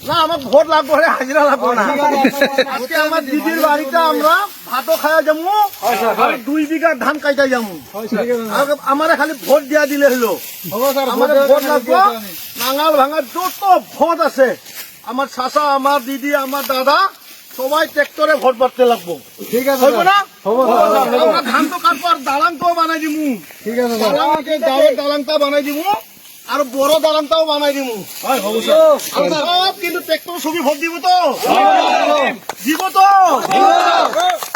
না আমার ভোট লাগবো, হাজিরা লাগবো না। আজকে আমার দিদির বাড়িতে আমরা ভাতও খাওয়া যাবো, 2 বিঘা ধান কাইটা যাবো। আমার খালি ভোট দিয়া দিলে হলো। আমার ভোট লাগবো, নাঙাল ভাঙার যত ভোট আছে আমার চাচা, আমার দিদি, আমার দাদা সবাই ট্রেক্টরে ভোট বাড়তে লাগবো। ঠিক আছে না আমরা ধান তো কাটবো, আর দালানটাও বানাই দিবো। ঠিক আছে দালানটা বানাই দিবো, আর বড় দালানটাও বানাই দিবো। সব কিন্তু ট্রেক্টর ছবি ভোট দিব তো, দিব তো।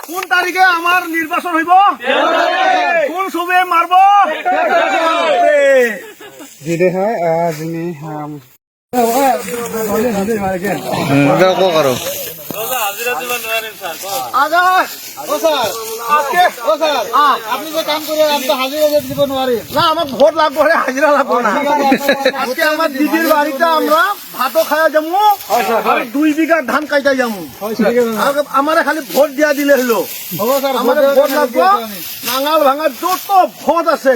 কোন তারিখে আমার নির্বাচন হইব, কোন ছবি মারব, যেটা হয় যিনি করো আপনি যে কাম করে আমি তো হাজিরা দিব নোৱাৰিম। না আমার ভোট লাগবো, হাজিরা লাগবো না। আজকে আমার দিদির বাড়িতে আমরা ভাতও খাওয়া যাবো, 2 বিঘা ধান কাইটা যাবো। আমার খালি ভোট দিয়া দিলে হলো। আমার ভোট লাগবো, নাঙাল ভাঙার যত ভোট আছে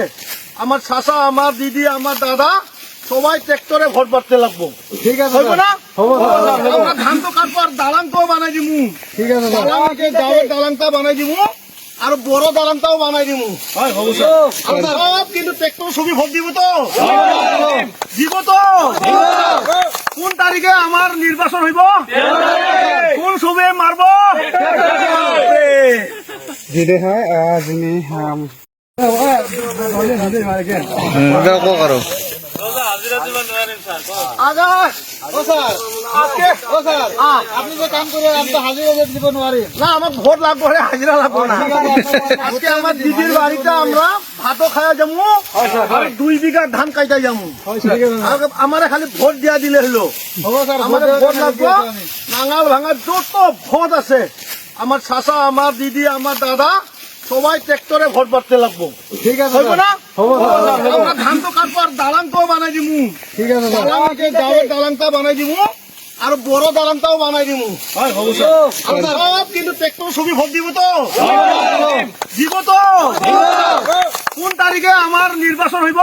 আমার চাচা, আমার দিদি, আমার দাদা সবাই ট্রেক্টরে ভোট বাড়তে লাগবো। ঠিক আছে না আমরা ধান তো কাটবো, আর দালানটাও বানাই দিবো। ঠিক আছে দালানটা বানাই দিব, আর বড় দালানটাও বানাই দিব। সব কিন্তু ট্রেক্টর ছবি ভোট দিব তো, দিব তো। কোন তারিখে আমার নির্বাচন হইব, কোন ছবি মারব, যেটা হয় যিনি করো আপনি যে কাম করে আমি তো হাজিরা দিব নোৱাৰিম। না আমার ভোট লাগবো, হাজিরা লাগবো না। আজকে আমার দিদির বাড়িতে আমরা ভাতও খাওয়া যাবো, 2 বিঘা ধান কাইটা যাবো। আমার খালি ভোট দিয়া দিলে হলো। আমার ভোট লাগবো, নাঙাল ভাঙার যত ভোট আছে আমার চাচা, আমার দিদি, আমার দাদা সবাই ট্রেক্টরে ভোট বাড়তে লাগবো। ঠিক আছে না আমরা ধান তো কাটবো, আর দালানটাও বানাই দিব। ঠিক আছে দালানটা বানাই দিব, আর বড় দালানটাও বানাই দিব। সব কিন্তু ট্রেক্টর ছবি ভোট দিব তো, দিব তো। কোন তারিখে আমার নির্বাচন হইব,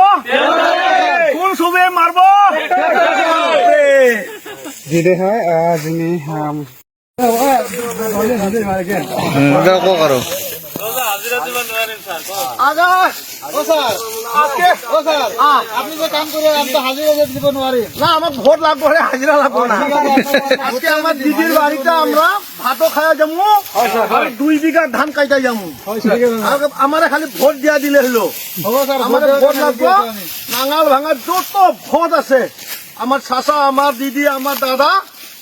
কোন ছবি মারব, যেটা হয় যিনি করো আপনি যে কাম করে আমি তো হাজিরা দিব নোৱাৰিম। না আমার ভোট লাগবো, হাজিরা লাগবো না। আজকে আমার দিদির বাড়িতে আমরা ভাতও খাওয়া যাবো, 2 বিঘা ধান কাইটা যাবো। আমার খালি ভোট দিয়া দিলে হলো। আমার ভোট লাগবো, নাঙাল ভাঙার যত ভোট আছে আমার চাচা, আমার দিদি, আমার দাদা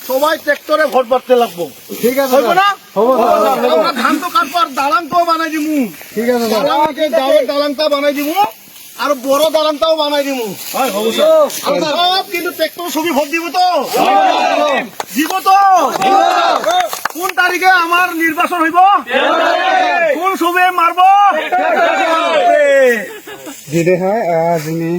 সবাই ট্রেক্টরে ভোট বাড়তে লাগবো। ঠিক আছে না আমরা ধান তো কাটবো, আর দালানটাও বানাই দিব। ঠিক আছে দালানটা বানাই দিব, আর বড় দালানটাও বানাই দিব। সব কিন্তু ট্রেক্টর ছবি ভোট দিব তো, দিব তো। কোন তারিখে আমার নির্বাচন হইব, কোন ছবি মারব, যেটা হয় যিনি